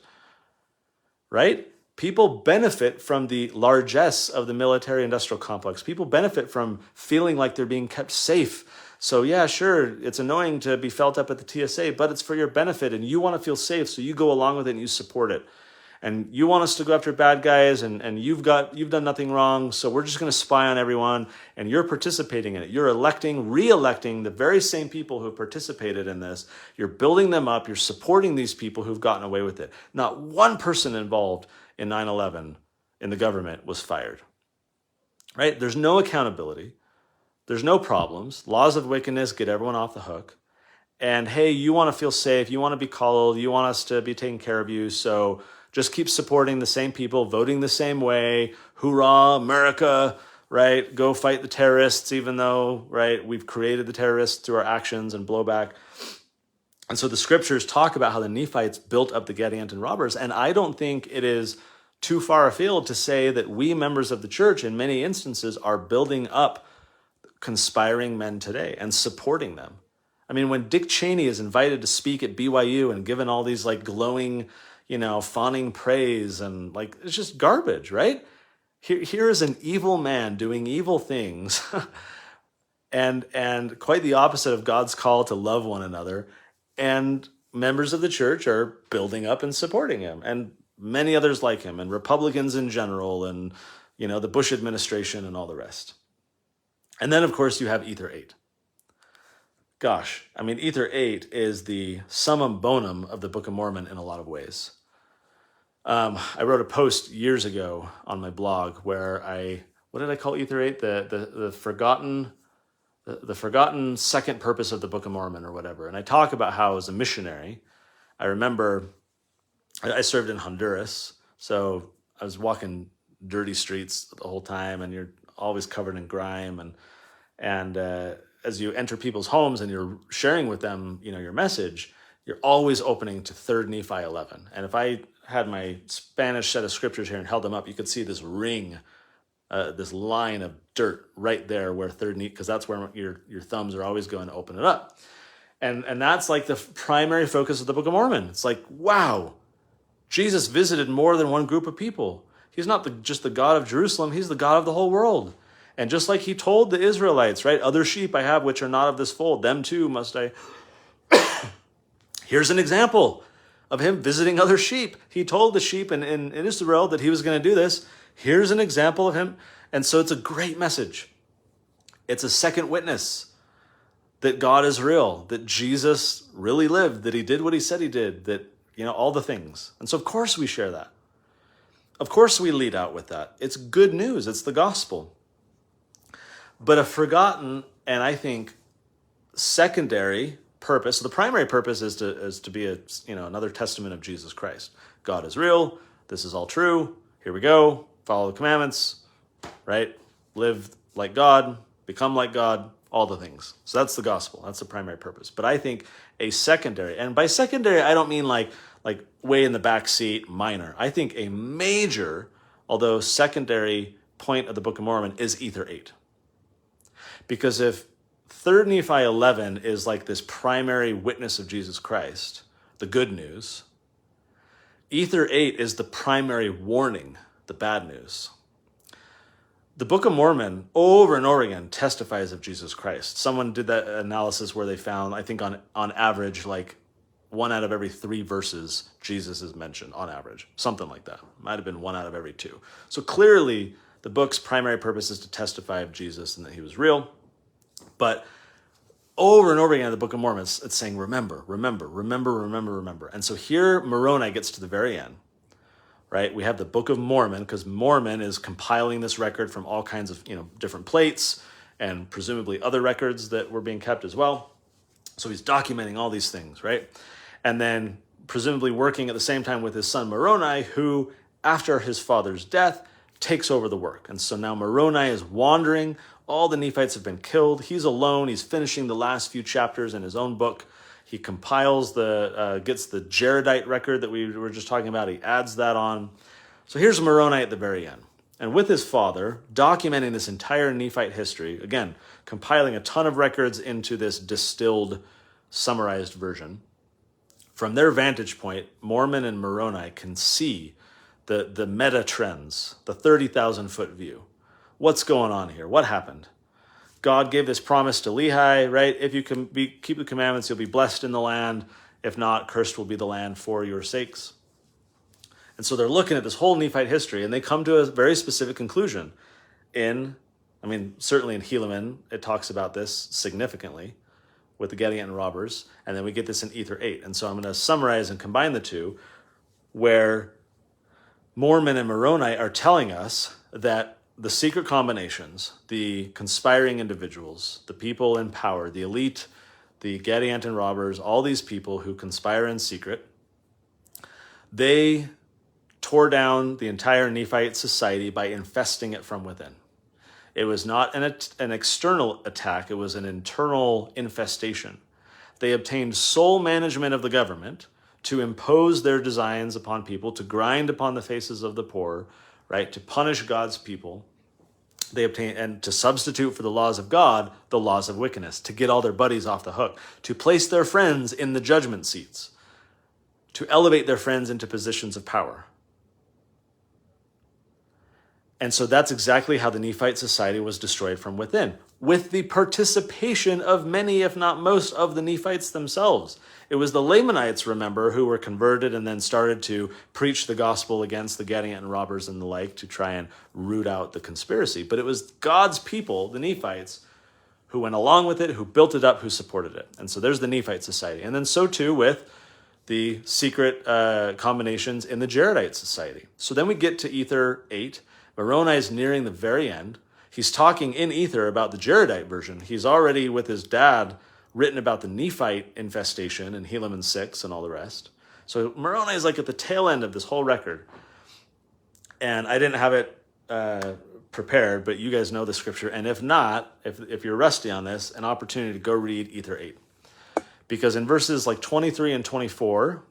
right? People benefit from the largesse of the military-industrial complex. People benefit from feeling like they're being kept safe. So yeah, sure, it's annoying to be felt up at the TSA, but it's for your benefit and you want to feel safe, so you go along with it and you support it. And you want us to go after bad guys and you've done nothing wrong, so we're just going to spy on everyone and you're participating in it. You're re-electing the very same people who participated in this. You're building them up. You're supporting these people who've gotten away with it. Not one person involved in 9/11 in the government was fired, right? There's no accountability. There's no problems. Laws of wickedness get everyone off the hook. And hey, you want to feel safe. You want to be coddled. You want us to be taking care of you. So just keep supporting the same people, voting the same way. Hoorah, America, right? Go fight the terrorists, even though, right, we've created the terrorists through our actions and blowback. And so the scriptures talk about how the Nephites built up the Gadianton robbers. And I don't think it is too far afield to say that we members of the church in many instances are building up conspiring men today and supporting them. I mean, when Dick Cheney is invited to speak at BYU and given all these like glowing, fawning praise, and like, it's just garbage, right? Here is an evil man doing evil things, and quite the opposite of God's call to love one another. And members of the church are building up and supporting him, and many others like him, and Republicans in general, and the Bush administration and all the rest. And then, of course, you have Ether 8. Gosh, I mean, Ether 8 is the summum bonum of the Book of Mormon in a lot of ways. I wrote a post years ago on my blog where what did I call Ether 8? The forgotten second purpose of the Book of Mormon, or whatever. And I talk about how, as a missionary, I remember I served in Honduras, so I was walking dirty streets the whole time, and you're always covered in grime, and as you enter people's homes and you're sharing with them, your message, you're always opening to 3 Nephi 11. And if I had my Spanish set of scriptures here and held them up, you could see this ring, this line of dirt right there where 3 Nephi, because that's where your thumbs are always going to open it up. And that's like the primary focus of the Book of Mormon. It's like, wow, Jesus visited more than one group of people. He's not just the God of Jerusalem, he's the God of the whole world. And just like he told the Israelites, right, other sheep I have which are not of this fold, them too must I. Here's an example of him visiting other sheep. He told the sheep in Israel that he was going to do this. Here's an example of him. And so it's a great message. It's a second witness that God is real, that Jesus really lived, that he did what he said he did, that, all the things. And so of course we share that. Of course we lead out with that. It's good news. It's the gospel. But a forgotten, and I think secondary purpose, the primary purpose is to be another testament of Jesus Christ. God is real. This is all true. Here we go. Follow the commandments, right? Live like God, become like God, all the things. So that's the gospel. That's the primary purpose. But I think a secondary, and by secondary, I don't mean like way in the back seat, minor. I think a major, although secondary point of the Book of Mormon is Ether 8. Because if 3 Nephi 11 is like this primary witness of Jesus Christ, the good news, Ether 8 is the primary warning, the bad news. The Book of Mormon over and over again testifies of Jesus Christ. Someone did that analysis where they found, I think on average, like 1 out of every 3 verses, Jesus is mentioned on average. Something like that. Might have been 1 out of every 2. So clearly, the book's primary purpose is to testify of Jesus and that he was real. But over and over again in the Book of Mormon, it's saying, remember, remember, remember, remember, remember. And so here Moroni gets to the very end, right? We have the Book of Mormon, because Mormon is compiling this record from all kinds of different plates and presumably other records that were being kept as well. So he's documenting all these things, right? And then presumably working at the same time with his son Moroni, who, after his father's death, takes over the work. And so now Moroni is wandering. All the Nephites have been killed. He's alone. He's finishing the last few chapters in his own book. He compiles gets the Jaredite record that we were just talking about. He adds that on. So here's Moroni at the very end. And with his father, documenting this entire Nephite history, again, compiling a ton of records into this distilled, summarized version. From their vantage point, Mormon and Moroni can see the meta trends, the 30,000-foot view. What's going on here? What happened? God gave this promise to Lehi, right? If you can keep the commandments, you'll be blessed in the land. If not, cursed will be the land for your sakes. And so they're looking at this whole Nephite history, and they come to a very specific conclusion. Certainly in Helaman, it talks about this significantly with the Gideon robbers, and then we get this in Ether 8. And so I'm going to summarize and combine the two, where Mormon and Moroni are telling us that the secret combinations, the conspiring individuals, the people in power, the elite, the Gadianton robbers, all these people who conspire in secret, they tore down the entire Nephite society by infesting it from within. It was not an external attack, it was an internal infestation. They obtained sole management of the government to impose their designs upon people, to grind upon the faces of the poor, right, to punish God's people. They obtain, and to substitute for the laws of God, the laws of wickedness, to get all their buddies off the hook, to place their friends in the judgment seats, to elevate their friends into positions of power. And so that's exactly how the Nephite society was destroyed from within, with the participation of many, if not most, of the Nephites themselves. It was the Lamanites, remember, who were converted and then started to preach the gospel against the Gadianton robbers and the like to try and root out the conspiracy. But it was God's people, the Nephites, who went along with it, who built it up, who supported it. And so there's the Nephite society. And then so too with the secret combinations in the Jaredite society. So then we get to Ether 8. Moroni is nearing the very end. He's talking in Ether about the Jaredite version. He's already, with his dad, written about the Nephite infestation in Helaman 6 and all the rest. So Moroni is like at the tail end of this whole record. And I didn't have it prepared, but you guys know the scripture. And if not, if you're rusty on this, an opportunity to go read Ether 8. Because in verses like 23 and 24,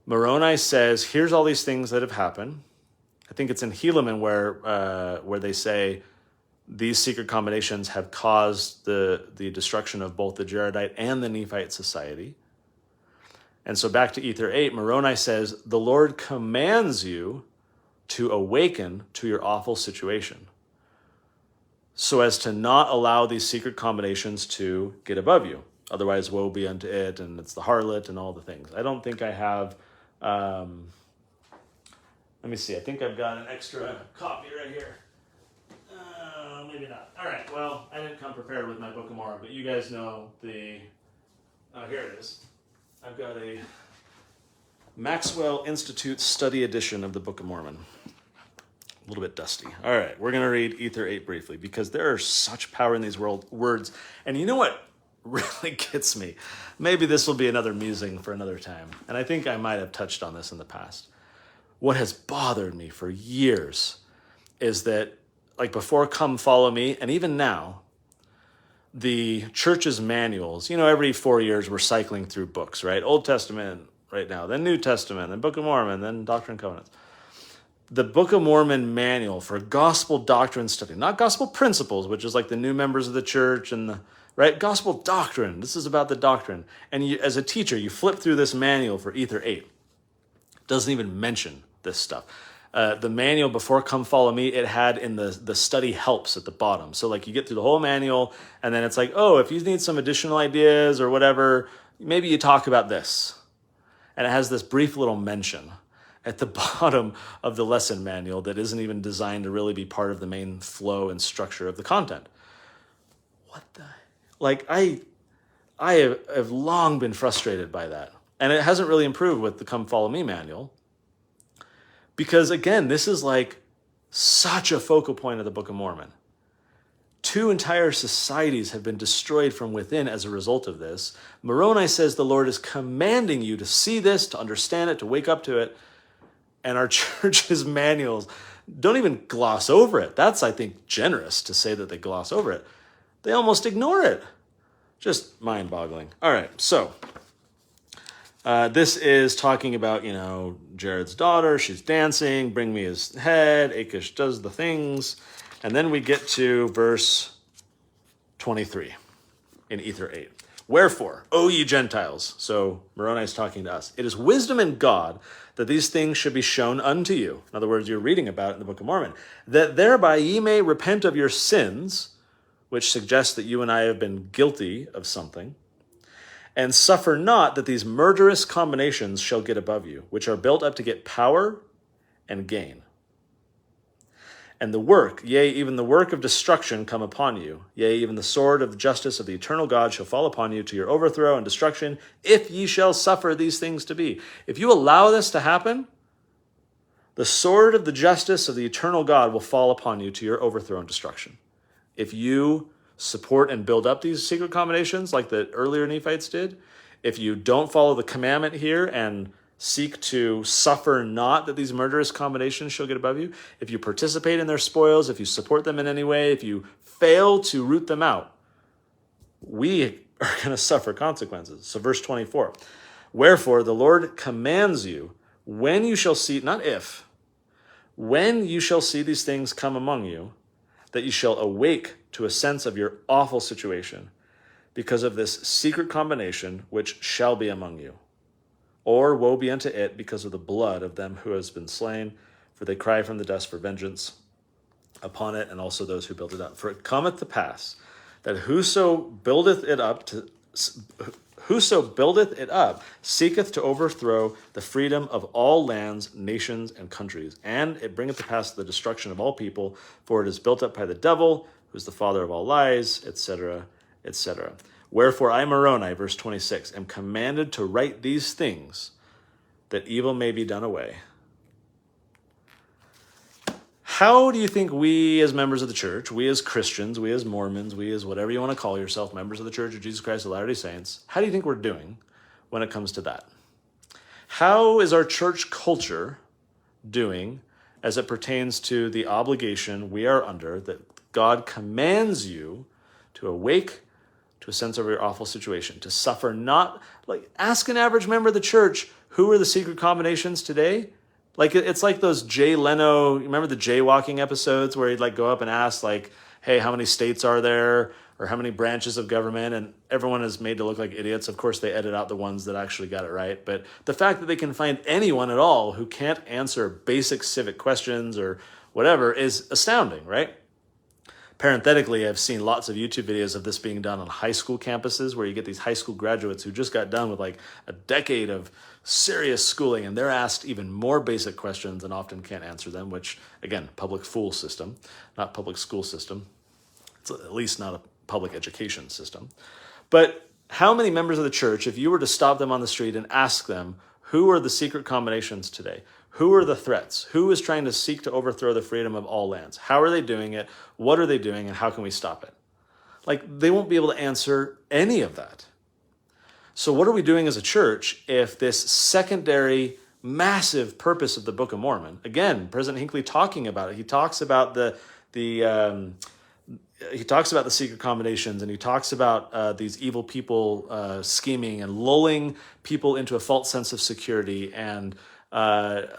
Moroni says, here's all these things that have happened. I think it's in Helaman where they say these secret combinations have caused the destruction of both the Jaredite and the Nephite society. And so back to Ether 8, Moroni says, the Lord commands you to awaken to your awful situation so as to not allow these secret combinations to get above you. Otherwise, woe be unto it, and it's the harlot and all the things. I don't think I have... let me see. I think I've got an extra copy right here. Maybe not. All right. Well, I didn't come prepared with my Book of Mormon, but you guys know the... Oh, here it is. I've got a Maxwell Institute Study Edition of the Book of Mormon. A little bit dusty. All right. We're going to read Ether 8 briefly because there is such power in these words. And you know what really gets me? Maybe this will be another musing for another time. And I think I might have touched on this in the past. What has bothered me for years is that, like before Come Follow Me, and even now, the church's manuals, every 4 years we're cycling through books, right? Old Testament right now, then New Testament, then Book of Mormon, then Doctrine and Covenants. The Book of Mormon manual for gospel doctrine study, not gospel principles, which is like the new members of the church and the, right? Gospel doctrine. This is about the doctrine. And you, as a teacher, you flip through this manual for Ether 8. Doesn't even mention this stuff. The manual before Come Follow Me, it had in the study helps at the bottom. So like you get through the whole manual and then it's like, oh, if you need some additional ideas or whatever, maybe you talk about this. And it has this brief little mention at the bottom of the lesson manual that isn't even designed to really be part of the main flow and structure of the content. What the... Like, I have long been frustrated by that. And it hasn't really improved with the Come Follow Me manual. Because, again, this is like such a focal point of the Book of Mormon. 2 entire societies have been destroyed from within as a result of this. Moroni says the Lord is commanding you to see this, to understand it, to wake up to it. And our church's manuals don't even gloss over it. That's, I think, generous to say that they gloss over it. They almost ignore it. Just mind-boggling. All right, so this is talking about, Jared's daughter. She's dancing. Bring me his head. Achish does the things. And then we get to verse 23 in Ether 8. Wherefore, O ye Gentiles, so Moroni is talking to us, it is wisdom in God that these things should be shown unto you. In other words, you're reading about it in the Book of Mormon. That thereby ye may repent of your sins, which suggests that you and I have been guilty of something, and suffer not that these murderous combinations shall get above you, which are built up to get power and gain. And the work, yea, even the work of destruction come upon you. Yea, even the sword of justice of the eternal God shall fall upon you to your overthrow and destruction, if ye shall suffer these things to be. If you allow this to happen, the sword of the justice of the eternal God will fall upon you to your overthrow and destruction. If you support and build up these secret combinations like the earlier Nephites did, if you don't follow the commandment here and seek to suffer not that these murderous combinations shall get above you, if you participate in their spoils, if you support them in any way, if you fail to root them out, we are going to suffer consequences. So verse 24, wherefore the Lord commands you, when you shall see, not if, when you shall see these things come among you, that you shall awake to a sense of your awful situation because of this secret combination which shall be among you. or woe be unto it because of the blood of them who has been slain, for they cry from the dust for vengeance upon it, and also those who build it up. For it cometh to pass that whoso buildeth it up seeketh to overthrow the freedom of all lands, nations, and countries. And it bringeth to pass the destruction of all people, for it is built up by the devil, who is the father of all lies, etc., etc. Wherefore I, Moroni, verse 26, am commanded to write these things, that evil may be done away. How do you think we as members of the church, we as Christians, we as Mormons, we as whatever you want to call yourself, members of the Church of Jesus Christ of Latter-day Saints, how do you think we're doing when it comes to that? How is our church culture doing as it pertains to the obligation we are under that God commands you to awake to a sense of your awful situation, to suffer not, like, ask an average member of the church, who are the secret combinations today? Like, it's like those Jay Leno, remember the jaywalking episodes where he'd like go up and ask like, hey, how many states are there? Or how many branches of government? And everyone is made to look like idiots. Of course, they edit out the ones that actually got it right. But the fact that they can find anyone at all who can't answer basic civic questions or whatever is astounding, right? Parenthetically, I've seen lots of YouTube videos of this being done on high school campuses where you get these high school graduates who just got done with like a decade of serious schooling, and they're asked even more basic questions and often can't answer them, which, again, public school system, not public school system. It's at least not a public education system. But how many members of the church, if you were to stop them on the street and ask them, who are the secret combinations today? Who are the threats? Who is trying to seek to overthrow the freedom of all lands? How are they doing it? What are they doing? And how can we stop it? Like, they won't be able to answer any of that. So what are we doing as a church if this secondary, massive purpose of the Book of Mormon, again, President Hinckley talking about it, he talks about the secret combinations, and he talks about these evil people scheming and lulling people into a false sense of security and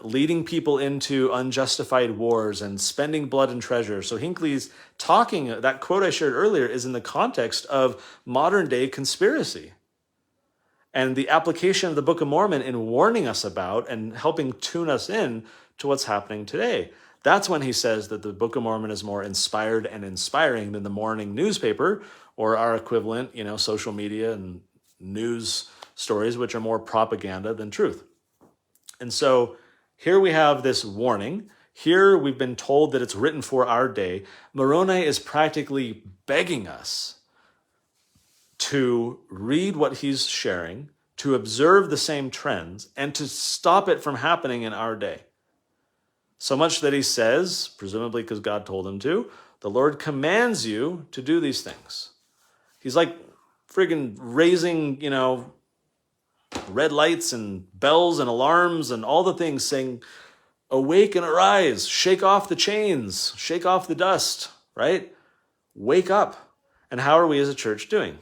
leading people into unjustified wars and spending blood and treasure. So Hinckley's talking, that quote I shared earlier is in the context of modern day conspiracy. And the application of the Book of Mormon in warning us about and helping tune us in to what's happening today. That's when he says that the Book of Mormon is more inspired and inspiring than the morning newspaper or our equivalent, social media and news stories, which are more propaganda than truth. And so here we have this warning. Here we've been told that it's written for our day. Moroni is practically begging us to read what he's sharing, to observe the same trends, and to stop it from happening in our day. So much that he says, presumably because God told him to, the Lord commands you to do these things. He's like friggin' raising, red lights and bells and alarms and all the things, saying, awake and arise, shake off the chains, shake off the dust, right? Wake up. And how are we as a church doing?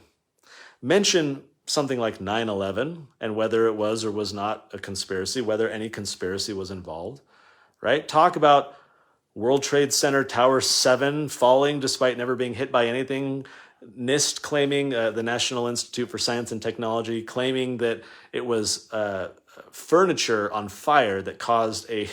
Mention something like 9/11 and whether it was or was not a conspiracy, whether any conspiracy was involved, right? Talk about World Trade Center Tower 7 falling despite never being hit by anything. NIST claiming, the National Institute for Science and Technology, claiming that it was furniture on fire that caused a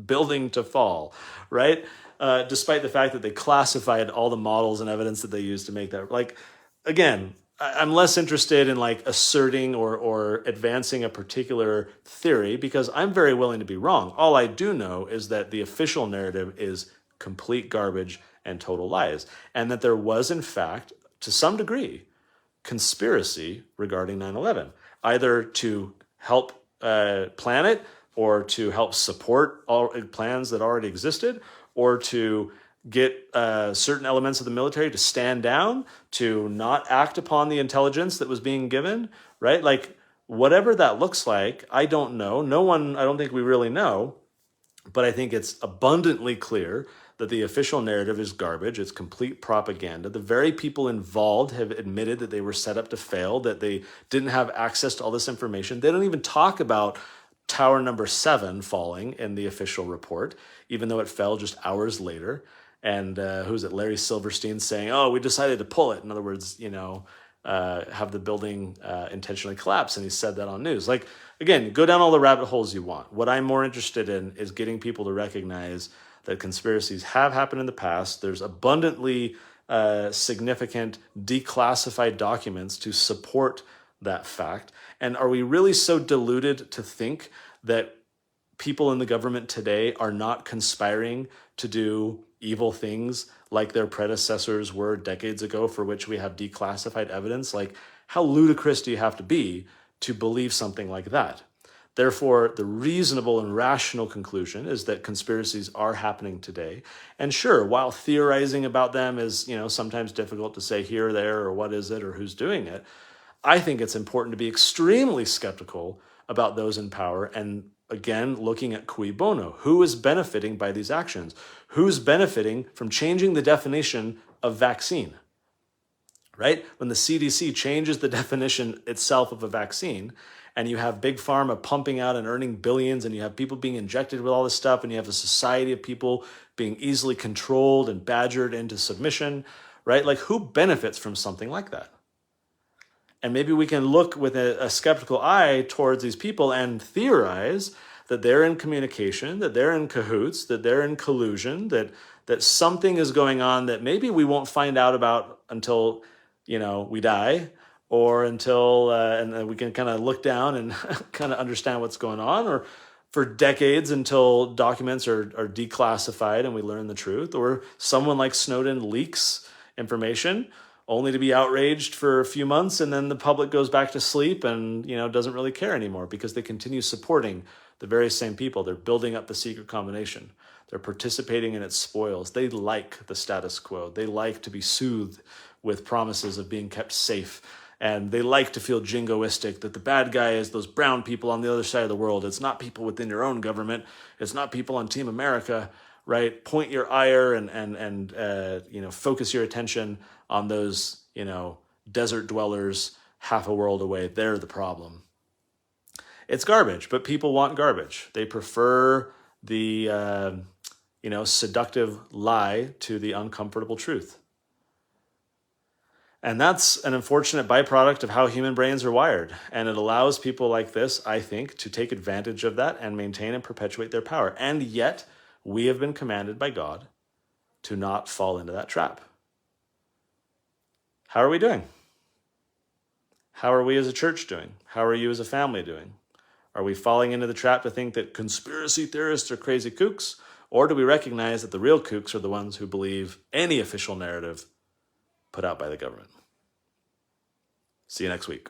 building to fall, right? Despite the fact that they classified all the models and evidence that they used to make that. Like, again, I'm less interested in like asserting or advancing a particular theory because I'm very willing to be wrong. All I do know is that the official narrative is complete garbage and total lies, and that there was, in fact, to some degree, conspiracy regarding 9/11, either to help plan it or to help support all plans that already existed, or to get certain elements of the military to stand down, to not act upon the intelligence that was being given, right? Like, whatever that looks like, I don't know. No one, I don't think we really know, but I think it's abundantly clear that the official narrative is garbage. It's complete propaganda. The very people involved have admitted that they were set up to fail, that they didn't have access to all this information. They don't even talk about Tower number 7 falling in the official report, even though it fell just hours later. And who's it? Larry Silverstein saying, oh, we decided to pull it. In other words, have the building intentionally collapse. And he said that on news. Like, again, go down all the rabbit holes you want. What I'm more interested in is getting people to recognize that conspiracies have happened in the past. There's abundantly significant declassified documents to support that fact. And are we really so deluded to think that people in the government today are not conspiring to do evil things like their predecessors were decades ago, for which we have declassified evidence? Like, how ludicrous do you have to be to believe something like that? Therefore, the reasonable and rational conclusion is that conspiracies are happening today. And sure, while theorizing about them is, sometimes difficult to say here or there, or what is it, or who's doing it, I think it's important to be extremely skeptical about those in power. And again, looking at cui bono, who is benefiting by these actions? Who's benefiting from changing the definition of vaccine? Right? When the CDC changes the definition itself of a vaccine, and you have big pharma pumping out and earning billions, and you have people being injected with all this stuff, and you have a society of people being easily controlled and badgered into submission, right? Like, who benefits from something like that? And maybe we can look with a skeptical eye towards these people and theorize that they're in communication, that they're in cahoots, that they're in collusion, that something is going on that maybe we won't find out about until, we die, or until, and we can kind of look down and kind of understand what's going on, or for decades until documents are declassified and we learn the truth, or someone like Snowden leaks information only to be outraged for a few months, and then the public goes back to sleep and doesn't really care anymore because they continue supporting the very same people. They're building up the secret combination. They're participating in its spoils. They like the status quo. They like to be soothed with promises of being kept safe. And they like to feel jingoistic that the bad guy is those brown people on the other side of the world. It's not people within your own government. It's not people on Team America, right? Point your ire and focus your attention on those, desert dwellers half a world away. They're the problem. It's garbage, but people want garbage. They prefer the, seductive lie to the uncomfortable truth. And that's an unfortunate byproduct of how human brains are wired. And it allows people like this, I think, to take advantage of that and maintain and perpetuate their power. And yet, we have been commanded by God to not fall into that trap. How are we doing? How are we as a church doing? How are you as a family doing? Are we falling into the trap to think that conspiracy theorists are crazy kooks? Or do we recognize that the real kooks are the ones who believe any official narrative put out by the government? See you next week.